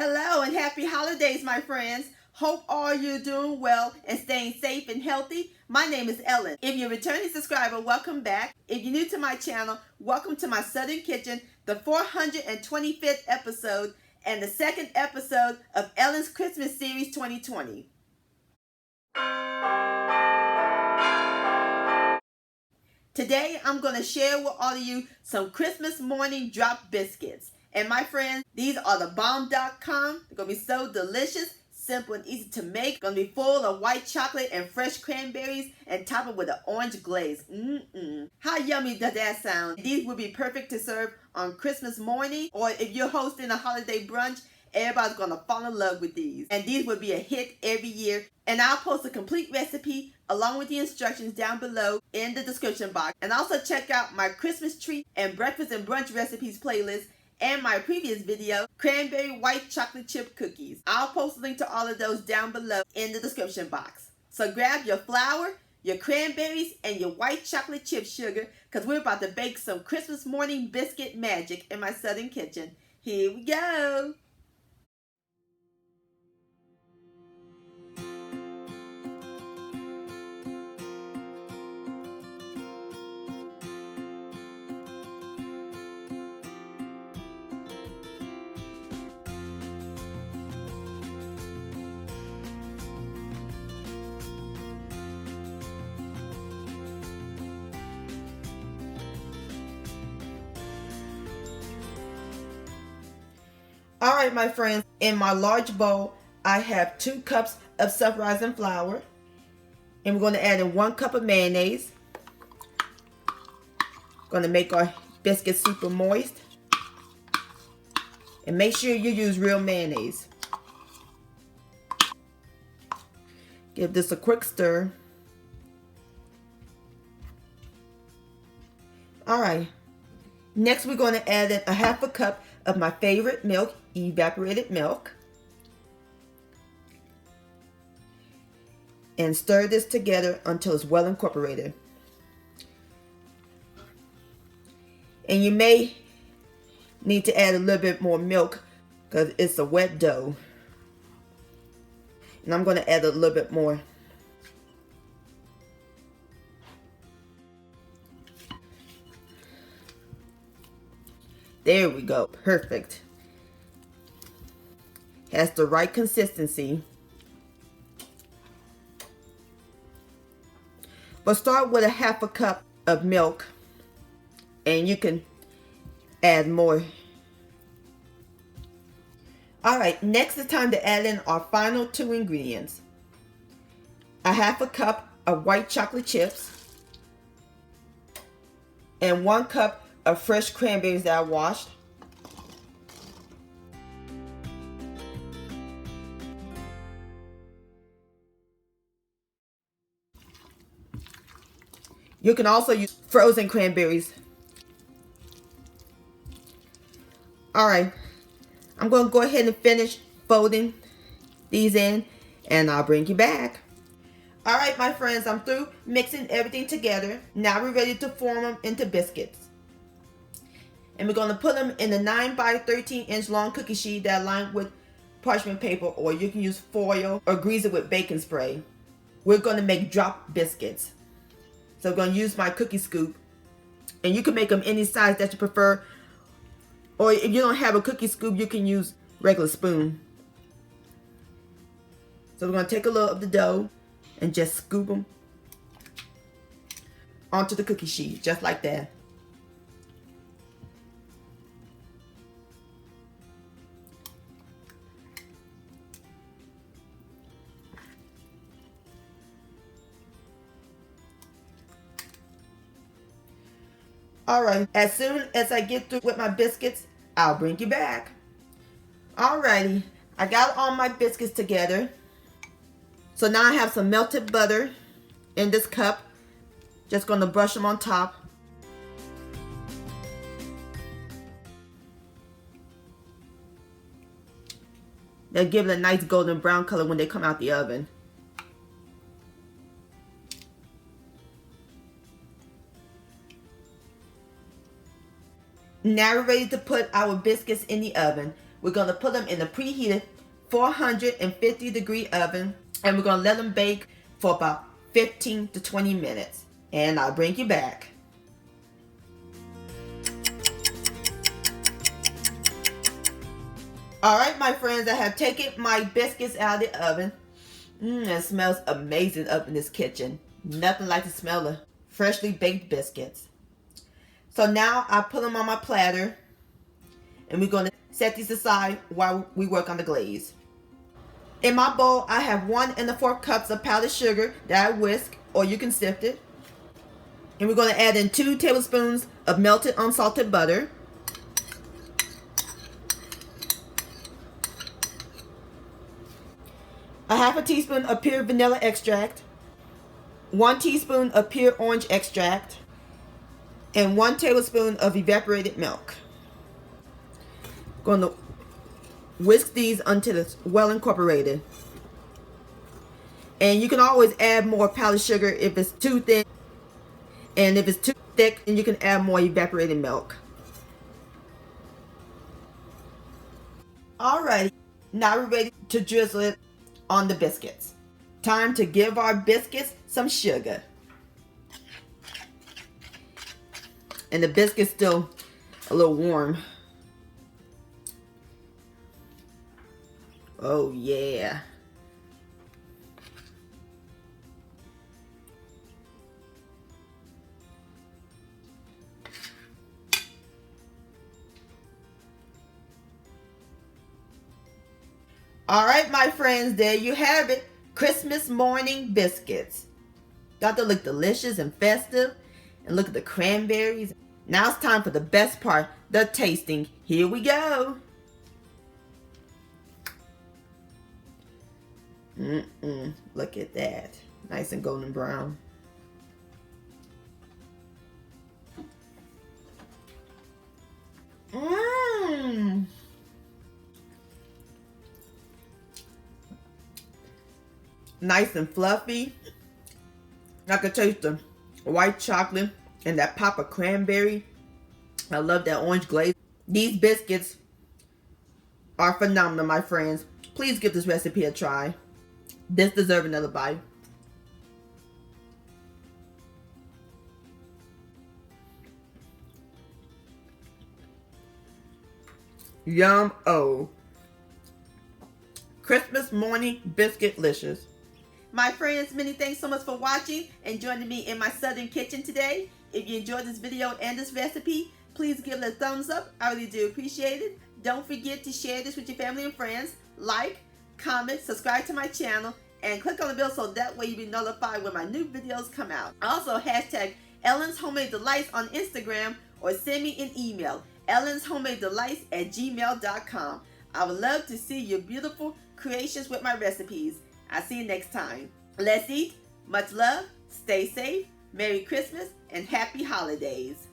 Hello and happy holidays, my friends. Hope all you're doing well and staying safe and healthy. My name is Ellen. If you're a returning subscriber, welcome back. If you're new to my channel, welcome to my Southern Kitchen, the 425th episode and the second episode of Ellen's Christmas Series 2020. Today, I'm going to share with all of you some Christmas morning drop biscuits. And my friends, these are the bomb.com. They're going to be so delicious, simple and easy to make. Going to be full of white chocolate and fresh cranberries and top it with an orange glaze. How yummy does that sound? These would be perfect to serve on Christmas morning, or if you're hosting a holiday brunch, everybody's going to fall in love with these. And these will be a hit every year. And I'll post a complete recipe along with the instructions down below in the description box. And also check out my Christmas treat and breakfast and brunch recipes playlist and my previous video, cranberry white chocolate chip cookies. I'll post a link to all of those down below in the description box. So grab your flour, your cranberries, and your white chocolate chip sugar, because we're about to bake some Christmas morning biscuit magic in my Southern kitchen. Here we go. All right, my friends, in my large bowl, I have 2 cups of self-rising flour. And we're going to add in 1 cup of mayonnaise. Going to make our biscuits super moist. And make sure you use real mayonnaise. Give this a quick stir. All right. Next, we're going to add in a 1/2 cup of my favorite milk, evaporated milk. And stir this together until it's well incorporated. And you may need to add a little bit more milk because it's a wet dough. And I'm going to add a little bit more. There we go. Perfect. Has the right consistency. But start with a 1/2 cup of milk, and you can add more. All right, next it's time to add in our final 2 ingredients. A 1/2 cup of white chocolate chips and 1 cup of fresh cranberries that I washed. You can also use frozen cranberries. All right, I'm going to go ahead and finish folding these in, and I'll bring you back. All right, my friends, I'm through mixing everything together. Now we're ready to form them into biscuits. And we're going to put them in a 9 by 13 inch long cookie sheet that lined with parchment paper, or you can use foil or grease it with baking spray. We're going to make drop biscuits. So I'm going to use my cookie scoop. And you can make them any size that you prefer. Or if you don't have a cookie scoop, you can use regular spoon. So we're going to take a little of the dough and just scoop them onto the cookie sheet, just like that. All right, as soon as I get through with my biscuits, I'll bring you back. Alrighty, I got all my biscuits together. So now I have some melted butter in this cup. Just gonna brush them on top. They'll give it a nice golden brown color when they come out the oven. Now we're ready to put our biscuits in the oven. We're going to put them in a preheated 450-degree oven, and we're going to let them bake for about 15 to 20 minutes. And I'll bring you back. Alright, my friends, I have taken my biscuits out of the oven. It smells amazing up in this kitchen. Nothing like the smell of freshly baked biscuits. So now I put them on my platter, and we're going to set these aside while we work on the glaze. In my bowl, I have 1 1/4 cups of powdered sugar that I whisk, or you can sift it. And we're going to add in 2 tablespoons of melted unsalted butter. A 1/2 teaspoon of pure vanilla extract. 1 teaspoon of pure orange extract. And 1 tablespoon of evaporated milk. Going to whisk these until it's well incorporated. And you can always add more powdered sugar if it's too thin. And if it's too thick, then you can add more evaporated milk. Alright, now we're ready to drizzle it on the biscuits. Time to give our biscuits some sugar. And the biscuit's still a little warm. Oh yeah. Alright, my friends, there you have it. Christmas morning biscuits. Got to look delicious and festive. And look at the cranberries. Now it's time for the best part, the tasting. Here we go. Look at that. Nice and golden brown. Nice and fluffy. I can taste the white chocolate and that pop of cranberry. I love that orange glaze. These biscuits are phenomenal, my friends. Please give this recipe a try. This deserves another bite. Yum-o. Christmas morning biscuit-licious. My friends, many thanks so much for watching and joining me in my southern kitchen today. If you enjoyed this video and this recipe, please give it a thumbs up. I really do appreciate it. Don't forget to share this with your family and friends. Like, comment, subscribe to my channel, and click on the bell so that way you'll be notified when my new videos come out. Also, hashtag Ellen's Homemade Delights on Instagram, or send me an email, ellenshomemadedelights@gmail.com. I would love to see your beautiful creations with my recipes. I'll see you next time. Let's eat. Much love. Stay safe. Merry Christmas and Happy Holidays.